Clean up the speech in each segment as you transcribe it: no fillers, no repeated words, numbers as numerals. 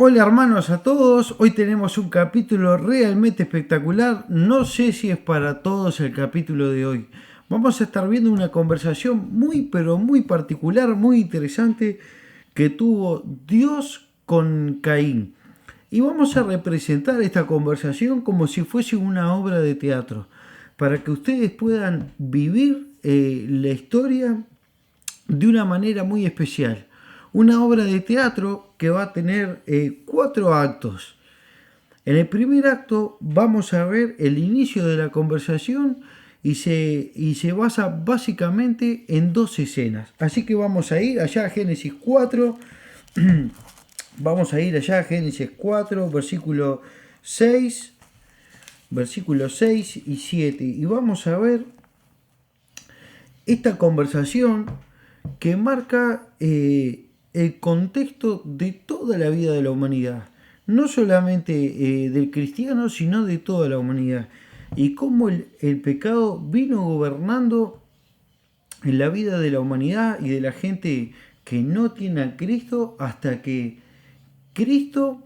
Hola hermanos a todos, hoy tenemos un capítulo realmente espectacular, no sé si es para todos el capítulo de hoy. Vamos a estar viendo una conversación muy pero muy particular, muy interesante que tuvo Dios con Caín. Y vamos a representar esta conversación como si fuese una obra de teatro, para que ustedes puedan vivir la historia de una manera muy especial. Una obra de teatro que va a tener 4 actos. En el primer acto vamos a ver el inicio de la conversación y se basa básicamente en 2 escenas. Así que vamos a ir allá a Génesis 4, vamos a ir allá a Génesis 4, versículos 6 y 7. Y vamos a ver esta conversación que marca el contexto de toda la vida de la humanidad, no solamente del cristiano, sino de toda la humanidad, y cómo el pecado vino gobernando en la vida de la humanidad y de la gente que no tiene a Cristo hasta que Cristo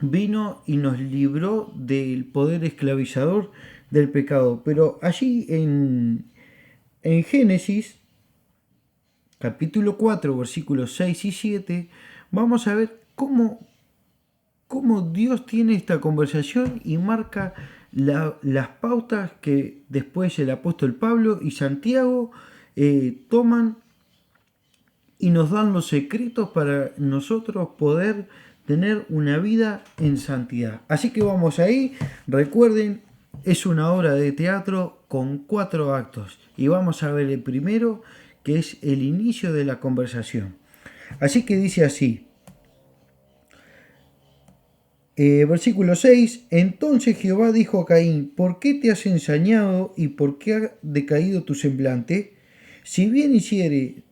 vino y nos libró del poder esclavizador del pecado. Pero allí en Génesis capítulo 4, versículos 6 y 7, vamos a ver cómo Dios tiene esta conversación y marca las pautas que después el apóstol Pablo y Santiago toman y nos dan los secretos para nosotros poder tener una vida en santidad. Así que vamos ahí, recuerden, es una obra de teatro con 4 actos y vamos a ver el primero, que es el inicio de la conversación. Así que dice así, versículo 6, entonces Jehová dijo a Caín, ¿por qué te has ensañado y por qué ha decaído tu semblante? Si bien hicieres,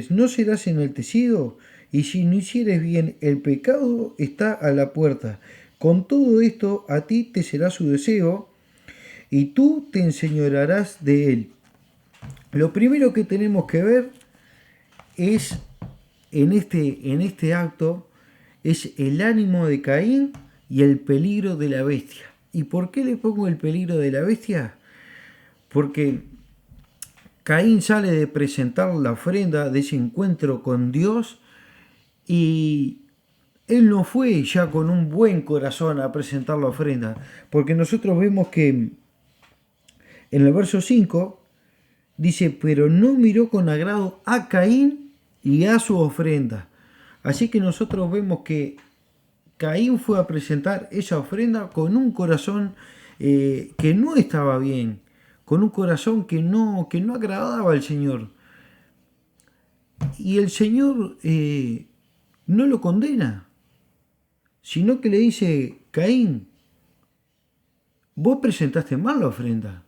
¿no serás enaltecido? Y si no hicieres bien, el pecado está a la puerta. Con todo esto, a ti te será su deseo, y tú te enseñorearás de él. Lo primero que tenemos que ver es en este acto es el ánimo de Caín y el peligro de la bestia. ¿Y por qué le pongo el peligro de la bestia? Porque Caín sale de presentar la ofrenda de ese encuentro con Dios y él no fue ya con un buen corazón a presentar la ofrenda, porque nosotros vemos que en el verso 5 dice, pero no miró con agrado a Caín y a su ofrenda. Así que nosotros vemos que Caín fue a presentar esa ofrenda con un corazón que no estaba bien, con un corazón que no agradaba al Señor. Y el Señor no lo condena, sino que le dice, Caín, vos presentaste mal la ofrenda.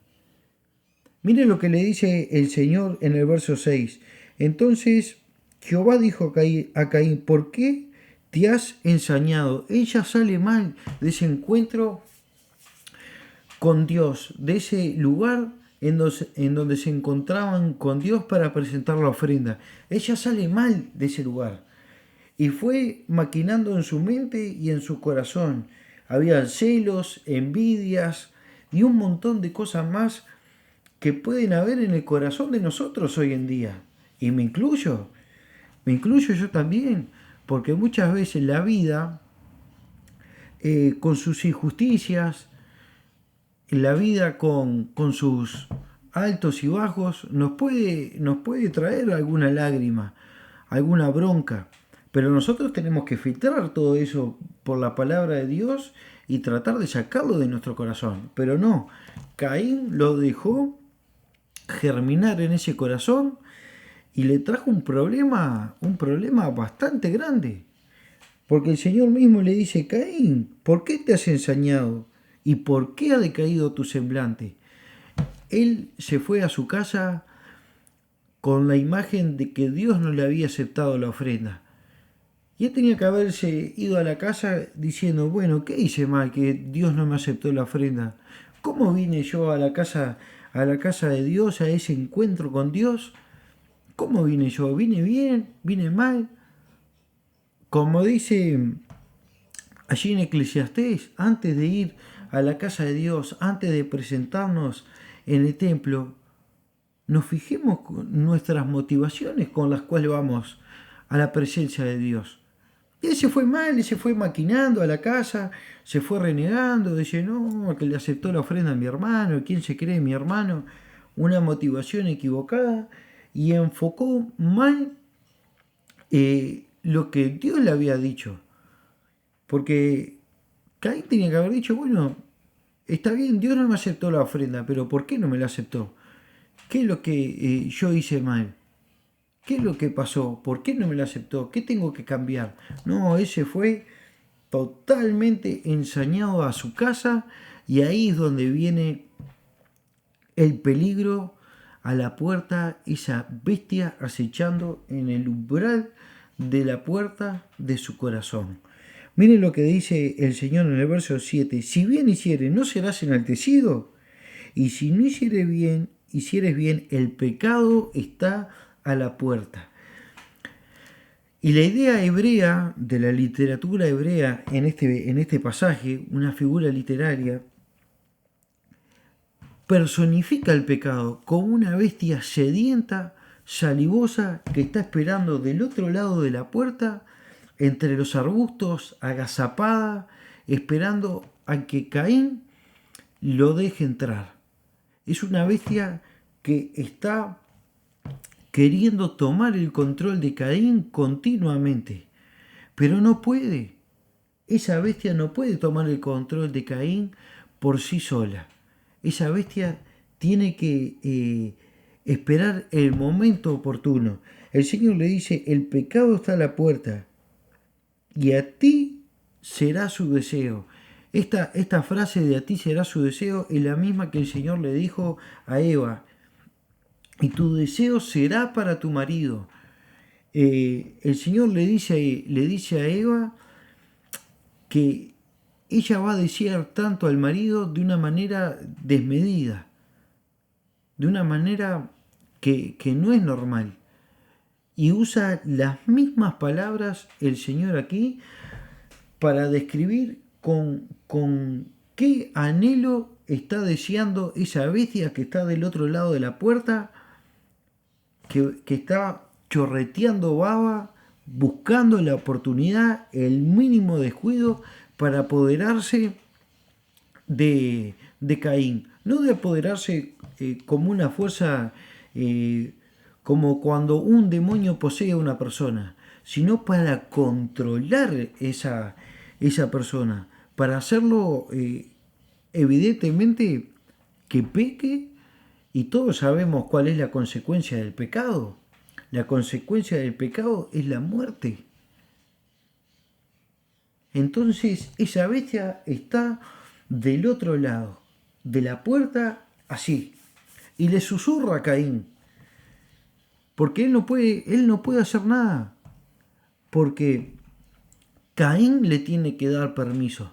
Mire lo que le dice el Señor en el verso 6. Entonces Jehová dijo a Caín, ¿por qué te has ensañado? Ella sale mal de ese encuentro con Dios, de ese lugar en donde se encontraban con Dios para presentar la ofrenda. Ella sale mal de ese lugar y fue maquinando en su mente y en su corazón. Había celos, envidias y un montón de cosas más que pueden haber en el corazón de nosotros hoy en día. Y me incluyo yo también, porque muchas veces la vida, con sus injusticias, la vida con sus altos y bajos, nos puede traer alguna lágrima, alguna bronca. Pero nosotros tenemos que filtrar todo eso por la palabra de Dios y tratar de sacarlo de nuestro corazón. Pero no, Caín lo dejó germinar en ese corazón y le trajo un problema bastante grande. Porque el Señor mismo le dice, Caín, ¿por qué te has ensañado? ¿Y por qué ha decaído tu semblante? Él se fue a su casa con la imagen de que Dios no le había aceptado la ofrenda. Y él tenía que haberse ido a la casa diciendo, bueno, ¿qué hice mal que Dios no me aceptó la ofrenda? ¿Cómo vine yo a la casa de Dios, a ese encuentro con Dios? ¿Cómo vine yo? ¿Vine bien? ¿Vine mal? como dice allí en Eclesiastés, antes de ir a la casa de Dios, antes de presentarnos en el templo, nos fijemos con nuestras motivaciones con las cuales vamos a la presencia de Dios. Y él se fue mal, él se fue maquinando a la casa, se fue renegando, dice, no, que le aceptó la ofrenda a mi hermano, ¿quién se cree mi hermano? Una motivación equivocada, y enfocó mal lo que Dios le había dicho. Porque Caín tenía que haber dicho, bueno, está bien, Dios no me aceptó la ofrenda, pero ¿por qué no me la aceptó? ¿Qué es lo que yo hice mal? ¿Qué es lo que pasó? ¿Por qué no me la aceptó? ¿Qué tengo que cambiar? No, ese fue totalmente ensañado a su casa, y ahí es donde viene el peligro a la puerta, esa bestia acechando en el umbral de la puerta de su corazón. Miren lo que dice el Señor en el verso 7. Si bien hiciere, no serás enaltecido. Y si no hicieres bien, el pecado está a la puerta. Y la idea hebrea, de la literatura hebrea en este pasaje, una figura literaria, personifica el pecado como una bestia sedienta, salivosa, que está esperando del otro lado de la puerta, entre los arbustos, agazapada, esperando a que Caín lo deje entrar. Es una bestia que está queriendo tomar el control de Caín continuamente, pero no puede. Esa bestia no puede tomar el control de Caín por sí sola. Esa bestia tiene que esperar el momento oportuno. El Señor le dice, el pecado está a la puerta y a ti será su deseo. Esta frase de a ti será su deseo es la misma que el Señor le dijo a Eva. Y tu deseo será para tu marido. El Señor le dice a Eva que ella va a desear tanto al marido de una manera desmedida, de una manera que no es normal. Y usa las mismas palabras el Señor aquí para describir con qué anhelo está deseando esa bestia que está del otro lado de la puerta, que está chorreteando baba, buscando la oportunidad, el mínimo descuido para apoderarse de Caín. No de apoderarse como una fuerza, como cuando un demonio posee a una persona, sino para controlar esa persona, para hacerlo evidentemente que peque, y todos sabemos cuál es la consecuencia del pecado. La consecuencia del pecado es la muerte. Entonces esa bestia está del otro lado de la puerta, así, y le susurra a Caín, porque él no puede hacer nada, porque Caín le tiene que dar permiso,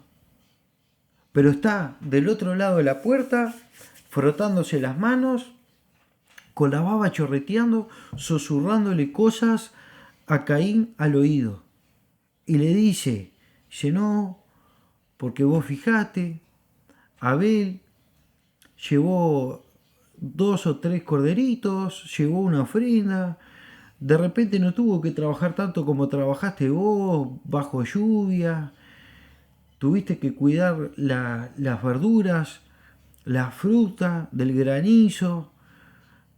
pero está del otro lado de la puerta, frotándose las manos, con la baba chorreteando, susurrándole cosas a Caín al oído, y le dice, no, porque vos fijate, Abel llevó 2 o 3 corderitos, llevó una ofrenda, de repente no tuvo que trabajar tanto como trabajaste vos, bajo lluvia, tuviste que cuidar las verduras, la fruta, del granizo,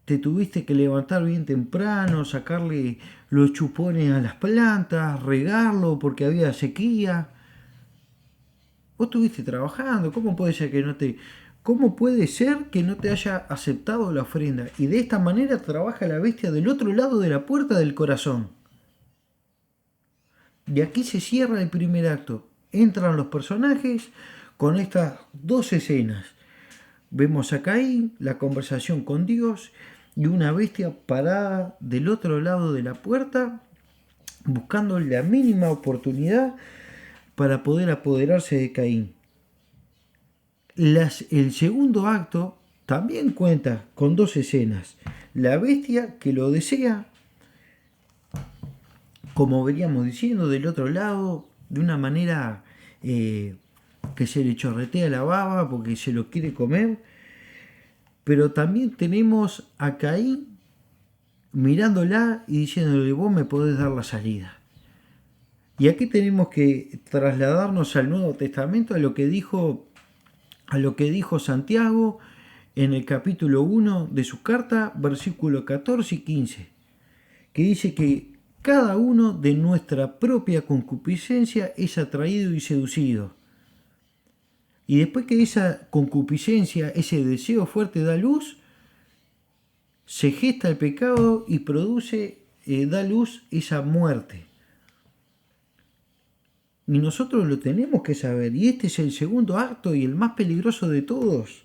te tuviste que levantar bien temprano, sacarle los chupones a las plantas, regarlo porque había sequía. Vos estuviste trabajando, ¿cómo puede ser que no te haya aceptado la ofrenda? Y de esta manera trabaja la bestia del otro lado de la puerta del corazón. Y aquí se cierra el primer acto. Entran los personajes con estas 2 escenas. Vemos a Caín, la conversación con Dios, y una bestia parada del otro lado de la puerta, buscando la mínima oportunidad para poder apoderarse de Caín. El segundo acto también cuenta con 2 escenas. La bestia que lo desea como veníamos diciendo, del otro lado, de una manera que se le chorretea la baba porque se lo quiere comer. Pero también tenemos a Caín mirándola y diciéndole, vos me podés dar la salida. Y aquí tenemos que trasladarnos al Nuevo Testamento, a lo que dijo Santiago en el capítulo 1 de su carta, versículos 14 y 15, que dice que cada uno de nuestra propia concupiscencia es atraído y seducido. Y después que esa concupiscencia, ese deseo fuerte da luz, se gesta el pecado y da luz esa muerte. Y nosotros lo tenemos que saber. Y este es el segundo acto y el más peligroso de todos.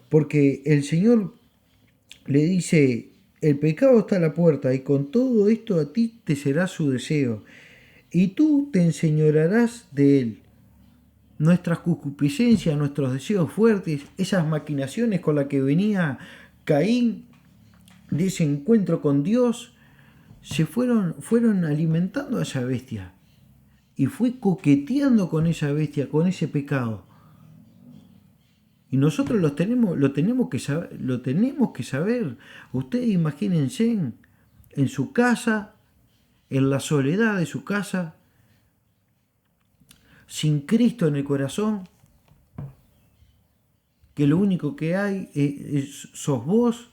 Porque el Señor le dice, el pecado está a la puerta y con todo esto a ti te será su deseo. Y tú te enseñorearás de él. Nuestras concupiscencias, nuestros deseos fuertes, esas maquinaciones con las que venía Caín de ese encuentro con Dios, se fueron alimentando a esa bestia. Y fue coqueteando con esa bestia, con ese pecado. Y nosotros lo tenemos que saber. Ustedes imagínense en su casa, en la soledad de su casa, sin Cristo en el corazón, que lo único que hay sos vos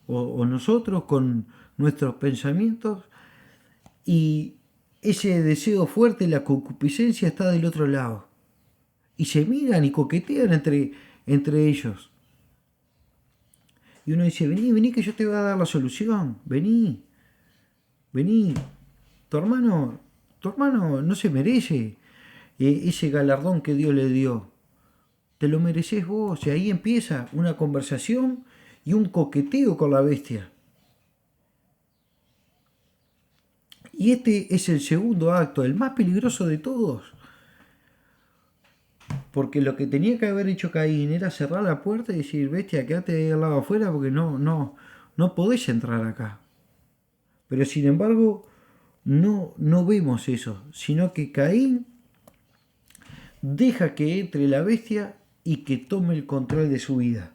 o nosotros con nuestros pensamientos, y ese deseo fuerte, la concupiscencia está del otro lado. Y se miran y coquetean entre ellos. Y uno dice, vení que yo te voy a dar la solución. Vení. Tu hermano no se merece ese galardón que Dios le dio. Te lo mereces vos. Y ahí empieza una conversación y un coqueteo con la bestia. Y este es el segundo acto, el más peligroso de todos. Porque lo que tenía que haber hecho Caín era cerrar la puerta y decir, bestia, quédate ahí al lado afuera porque no podés entrar acá. Pero sin embargo, no vemos eso, sino que Caín deja que entre la bestia y que tome el control de su vida.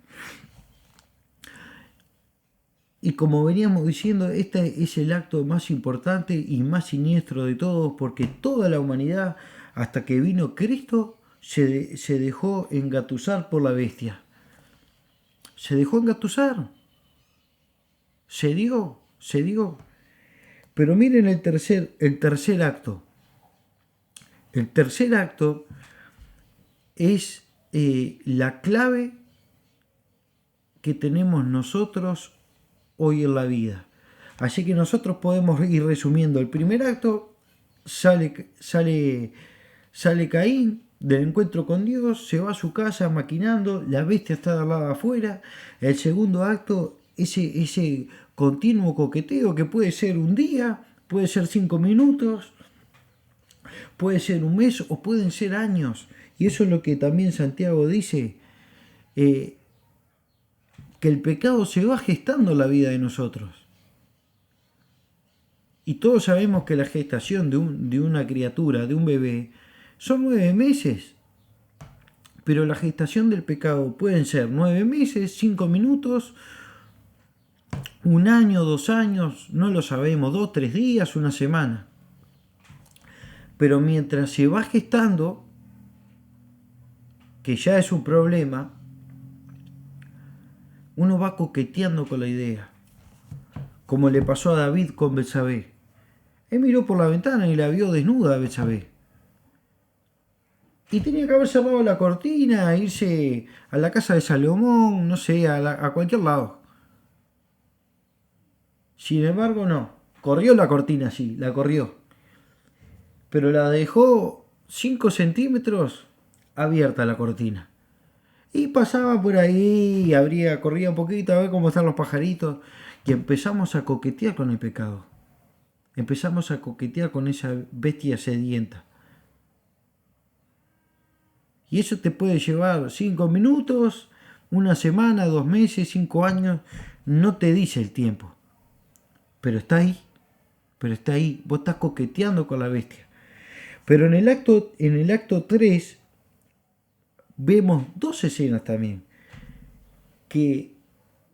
Y como veníamos diciendo, este es el acto más importante y más siniestro de todos, porque toda la humanidad, hasta que vino Cristo, se dejó engatusar por la bestia. Se dejó engatusar. Se dio. Pero miren el tercer acto. El tercer acto es la clave que tenemos nosotros hoy en la vida. Así que nosotros podemos ir resumiendo. El primer acto, sale Caín del encuentro con Dios, se va a su casa maquinando, la bestia está al lado afuera. El segundo acto, ese continuo coqueteo que puede ser un día, puede ser 5 minutos, puede ser un mes o pueden ser años. Y eso es lo que también Santiago dice, que el pecado se va gestando en la vida de nosotros. Y todos sabemos que la gestación de una criatura, de un bebé, son 9 meses. Pero la gestación del pecado pueden ser 9 meses, 5 minutos, 1 año, 2 años, no lo sabemos, 2, 3 días, 1 semana. Pero mientras se va gestando, que ya es un problema, uno va coqueteando con la idea. Como le pasó a David con Betsabé. Él miró por la ventana y la vio desnuda a Betsabé. Y tenía que haber cerrado la cortina, irse a la casa de Salomón, no sé, a cualquier lado. Sin embargo, no. Corrió la cortina, sí, la corrió. Pero la dejó 5 centímetros abierta la cortina. Y pasaba por ahí, corría un poquito a ver cómo están los pajaritos. Y empezamos a coquetear con el pecado. Empezamos a coquetear con esa bestia sedienta. Y eso te puede llevar 5 minutos, 1 semana, 2 meses, 5 años. No te dice el tiempo. Pero está ahí. pero está ahí, vos estás coqueteando con la bestia. Pero en el acto 3 vemos dos escenas también, que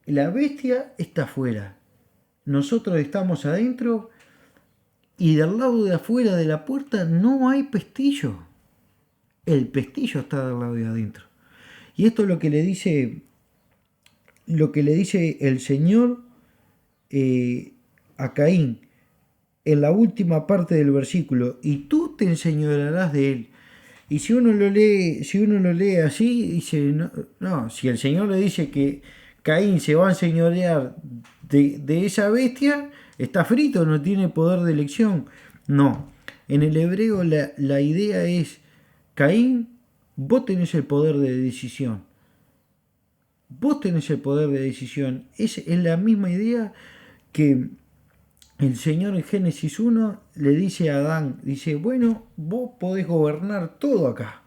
la bestia está afuera, nosotros estamos adentro y del lado de afuera de la puerta no hay pestillo. El pestillo está del lado de adentro. Y esto es lo que le dice el Señor a Caín en la última parte del versículo, y tú te enseñorearás de él. Y si uno lo lee así, dice, no, si el Señor le dice que Caín se va a enseñorear de esa bestia, está frito, no tiene poder de elección. No, en el hebreo la idea es, Caín, vos tenés el poder de decisión. Vos tenés el poder de decisión. Es la misma idea que el Señor en Génesis 1 le dice a Adán, dice, bueno, vos podés gobernar todo acá.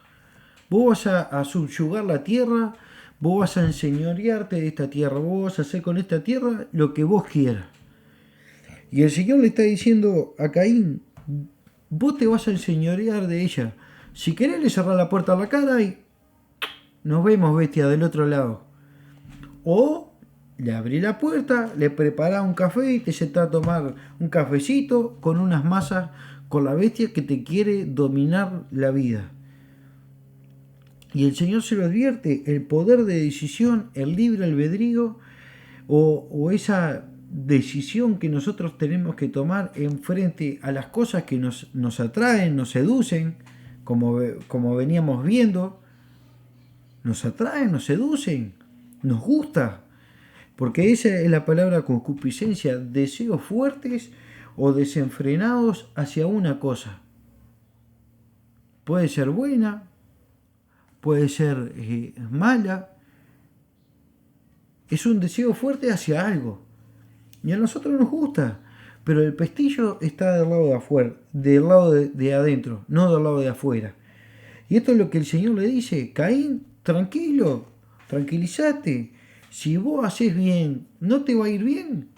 Vos vas a subyugar la tierra, vos vas a enseñorearte de esta tierra, vos vas a hacer con esta tierra lo que vos quieras. Y el Señor le está diciendo a Caín, vos te vas a enseñorear de ella. Si querés le cerrás la puerta a la cara y nos vemos, bestia, del otro lado. O le abrís la puerta, le preparás un café y te sentás a tomar un cafecito con unas masas con la bestia que te quiere dominar la vida. Y el Señor se lo advierte, el poder de decisión, el libre albedrío o esa decisión que nosotros tenemos que tomar en frente a las cosas que nos atraen, nos seducen, como veníamos viendo, nos atraen, nos seducen, nos gusta, porque esa es la palabra concupiscencia, deseos fuertes o desenfrenados hacia una cosa. Puede ser buena, puede ser mala, es un deseo fuerte hacia algo. Y a nosotros nos gusta, pero el pestillo está del lado de afuera, del lado de adentro, no del lado de afuera. Y esto es lo que el Señor le dice, Caín, tranquilo, tranquilízate. Si vos haces bien, ¿no te va a ir bien?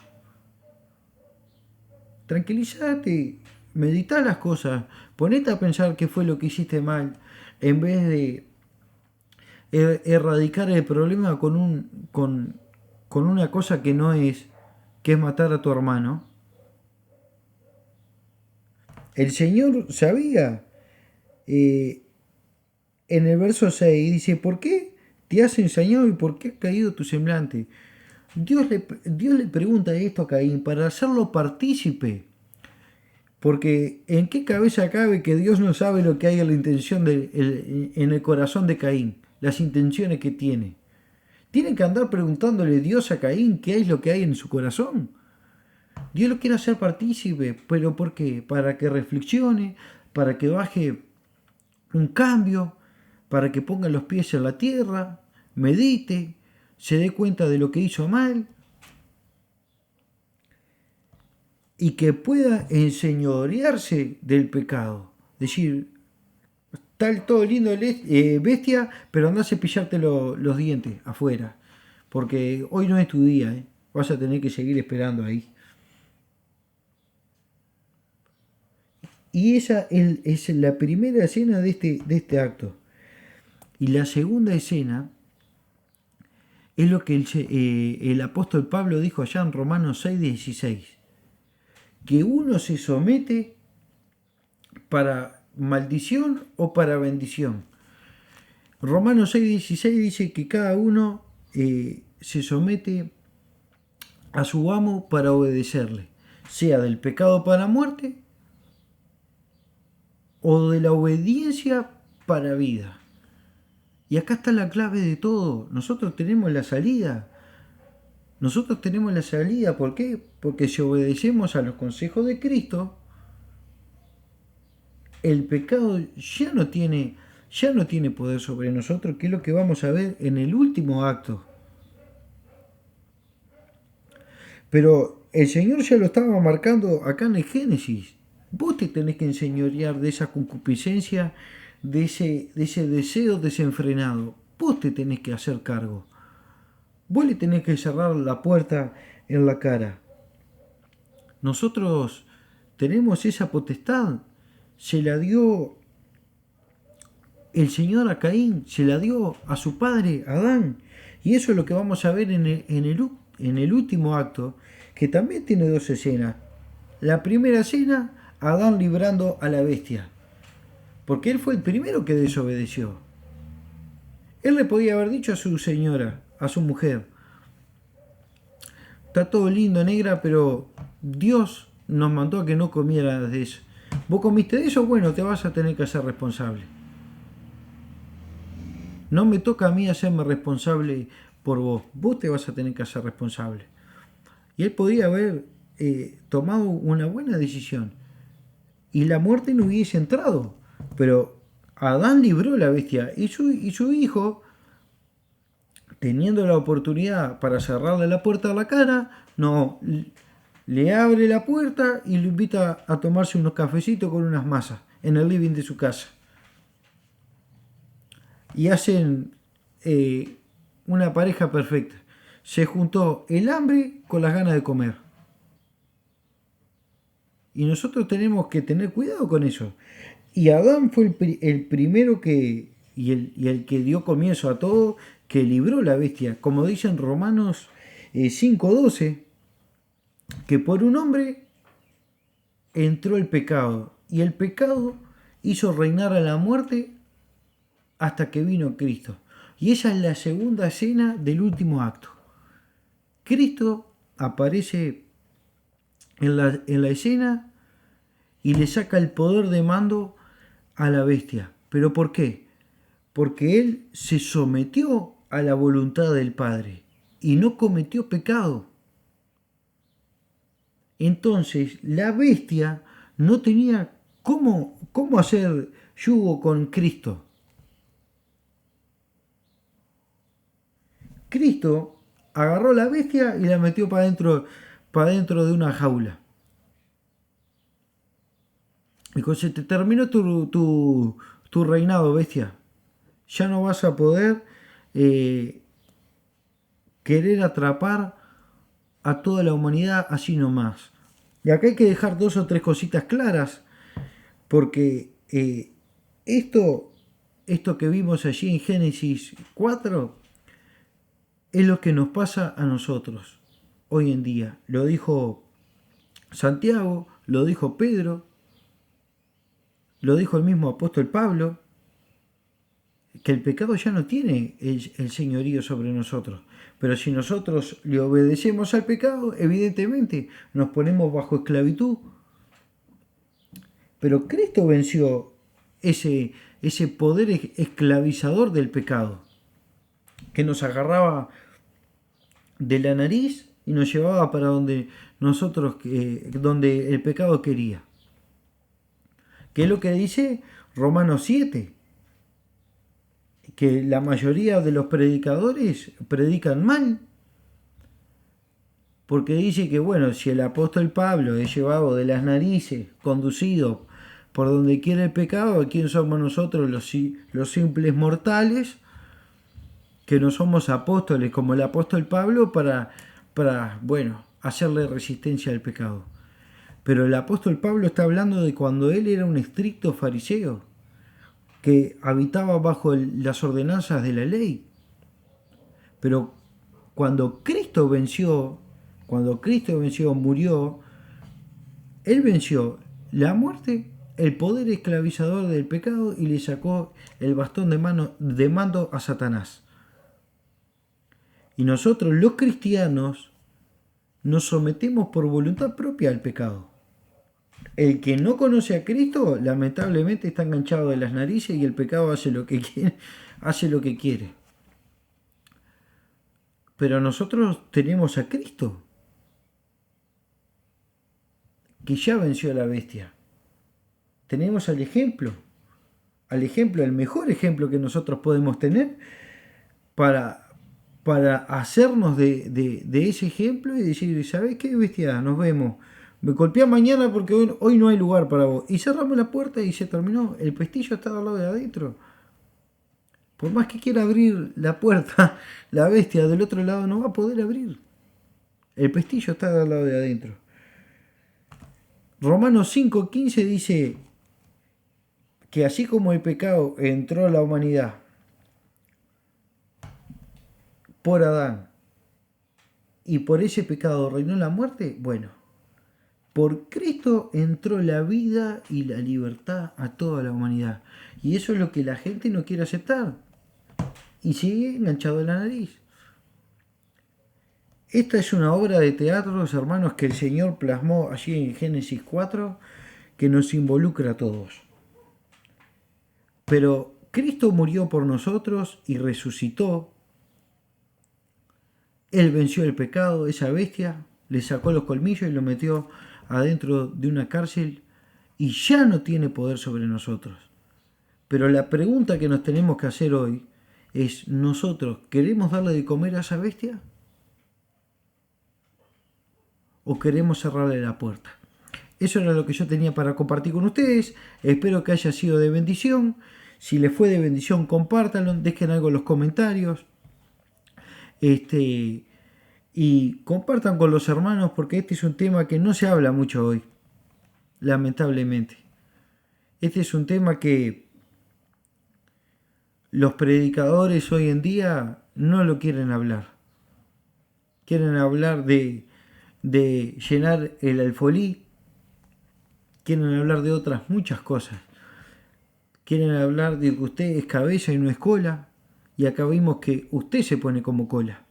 Tranquilízate, medita las cosas, ponete a pensar qué fue lo que hiciste mal, en vez de erradicar el problema con una cosa que no es, que es matar a tu hermano. El Señor sabía, en el verso 6 dice, ¿por qué te has ensañado y por qué ha caído tu semblante? Dios le pregunta esto a Caín para hacerlo partícipe. Porque ¿en qué cabeza cabe que Dios no sabe lo que hay en la intención en el corazón de Caín? Las intenciones que tiene. Tienen que andar preguntándole Dios a Caín qué es lo que hay en su corazón. Dios lo quiere hacer partícipe, pero ¿por qué? Para que reflexione, para que baje un cambio, para que ponga los pies en la tierra, medite, se dé cuenta de lo que hizo mal y que pueda enseñorearse del pecado. Decir, está todo lindo bestia, pero anda a cepillarte los dientes afuera, porque hoy no es tu día, vas a tener que seguir esperando ahí. Y esa es la primera escena de este acto. Y la segunda escena es lo que el apóstol Pablo dijo allá en Romanos 6:16, que uno se somete para maldición o para bendición. Romanos 6:16 dice que cada uno se somete a su amo para obedecerle, sea del pecado para muerte o de la obediencia para vida. Y acá está la clave de todo. Nosotros tenemos la salida. Nosotros tenemos la salida. ¿Por qué? Porque si obedecemos a los consejos de Cristo, el pecado ya no tiene poder sobre nosotros, que es lo que vamos a ver en el último acto. Pero el Señor ya lo estaba marcando acá en el Génesis. Vos te tenés que enseñorear de esa concupiscencia, de ese deseo desenfrenado. Vos te tenés que hacer cargo. Vos le tenés que cerrar la puerta en la cara. Nosotros tenemos esa potestad. Se la dio el Señor a Caín, se la dio a su padre, Adán. Y eso es lo que vamos a ver en el último acto, que también tiene dos escenas. La primera escena, Adán librando a la bestia, porque él fue el primero que desobedeció. Él le podía haber dicho a su señora, a su mujer: está todo lindo, negra, pero Dios nos mandó a que no comieras de eso. ¿Vos comiste de eso? Bueno, te vas a tener que hacer responsable. No me toca a mí hacerme responsable por vos. Vos te vas a tener que hacer responsable. Y él podía haber tomado una buena decisión. Y la muerte no hubiese entrado. Pero Adán libró a la bestia. Y su hijo, teniendo la oportunidad para cerrarle la puerta a la cara, no, le abre la puerta y lo invita a tomarse unos cafecitos con unas masas en el living de su casa. Y hacen una pareja perfecta. Se juntó el hambre con las ganas de comer. Y nosotros tenemos que tener cuidado con eso. Y Adán fue el primero que, y el que dio comienzo a todo, que libró la bestia. Como dicen Romanos 5:12, que por un hombre entró el pecado. Y el pecado hizo reinar a la muerte hasta que vino Cristo. Y esa es la segunda escena del último acto. Cristo aparece en la escena y le saca el poder de mando a la bestia. ¿Pero por qué? Porque él se sometió a la voluntad del Padre y no cometió pecado. Entonces la bestia no tenía cómo hacer yugo con Cristo. Cristo agarró la bestia y la metió para dentro de una jaula. Dijo: se te terminó tu reinado, bestia. Ya no vas a poder querer atrapar a toda la humanidad así nomás. Y acá hay que dejar dos o tres cositas claras, porque esto que vimos allí en Génesis 4 es lo que nos pasa a nosotros hoy en día. Lo dijo Santiago, lo dijo Pedro, lo dijo el mismo apóstol Pablo, que el pecado ya no tiene el señorío sobre nosotros. Pero si nosotros le obedecemos al pecado, evidentemente nos ponemos bajo esclavitud. Pero Cristo venció ese poder esclavizador del pecado, que nos agarraba de la nariz y nos llevaba para donde donde el pecado quería. ¿Qué es lo que dice Romanos 7? Que la mayoría de los predicadores predican mal. Porque dice que, bueno, si el apóstol Pablo es llevado de las narices, conducido por donde quiere el pecado, ¿quién somos nosotros los simples mortales? Que no somos apóstoles como el apóstol Pablo para hacerle resistencia al pecado. Pero el apóstol Pablo está hablando de cuando él era un estricto fariseo, que habitaba bajo las ordenanzas de la ley. Pero cuando Cristo venció, murió, él venció la muerte, el poder esclavizador del pecado, y le sacó el bastón de mando a Satanás. Y nosotros, los cristianos, nos sometemos por voluntad propia al pecado. El que no conoce a Cristo, lamentablemente, está enganchado de las narices y el pecado hace lo que quiere. Pero nosotros tenemos a Cristo, que ya venció a la bestia. Tenemos al ejemplo, el mejor ejemplo que nosotros podemos tener para hacernos de ese ejemplo y decir: ¿sabes qué, bestia? Nos vemos. Me golpea mañana porque hoy no hay lugar para vos. Y cerramos la puerta y se terminó. El pestillo está al lado de adentro. Por más que quiera abrir la puerta, la bestia del otro lado no va a poder abrir. El pestillo está al lado de adentro. Romanos 5:15 dice que así como el pecado entró a la humanidad por Adán y por ese pecado reinó la muerte, bueno, por Cristo entró la vida y la libertad a toda la humanidad. Y eso es lo que la gente no quiere aceptar. Y sigue enganchado en la nariz. Esta es una obra de teatro, hermanos, que el Señor plasmó allí en Génesis 4, que nos involucra a todos. Pero Cristo murió por nosotros y resucitó. Él venció el pecado, esa bestia, le sacó los colmillos y lo metió adentro de una cárcel y ya no tiene poder sobre nosotros. Pero la pregunta que nos tenemos que hacer hoy es, ¿nosotros queremos darle de comer a esa bestia? ¿O queremos cerrarle la puerta? Eso era lo que yo tenía para compartir con ustedes. Espero que haya sido de bendición. Si les fue de bendición, compártanlo, dejen algo en los comentarios. Y compartan con los hermanos porque este es un tema que no se habla mucho hoy, lamentablemente. Este es un tema que los predicadores hoy en día no lo quieren hablar. Quieren hablar de llenar el alfolí, quieren hablar de otras muchas cosas. Quieren hablar de que usted es cabeza y no es cola, y acá vimos que usted se pone como cola.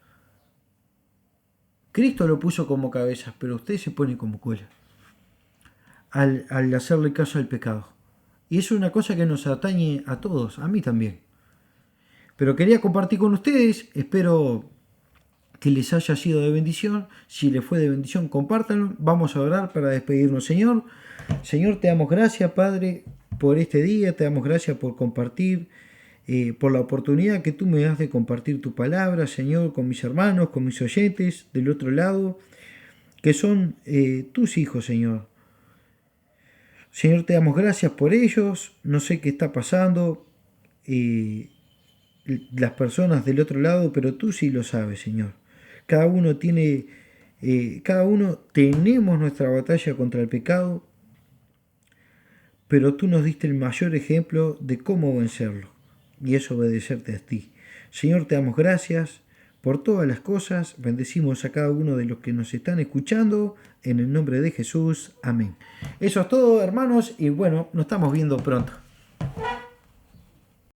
Cristo lo puso como cabeza, pero usted se pone como cola al hacerle caso al pecado. Y eso es una cosa que nos atañe a todos, a mí también. Pero quería compartir con ustedes, espero que les haya sido de bendición. Si les fue de bendición, compártanlo. Vamos a orar para despedirnos, Señor. Señor, te damos gracias, Padre, por este día. Te damos gracias por compartir, por la oportunidad que tú me das de compartir tu palabra, Señor, con mis hermanos, con mis oyentes del otro lado, que son tus hijos, Señor. Señor, te damos gracias por ellos. No sé qué está pasando las personas del otro lado, pero tú sí lo sabes, Señor. Cada uno tenemos nuestra batalla contra el pecado, pero tú nos diste el mayor ejemplo de cómo vencerlo, y es obedecerte a ti. Señor, te damos gracias por todas las cosas. Bendecimos a cada uno de los que nos están escuchando, en el nombre de Jesús. Amén. Eso es todo, hermanos, y bueno, nos estamos viendo pronto.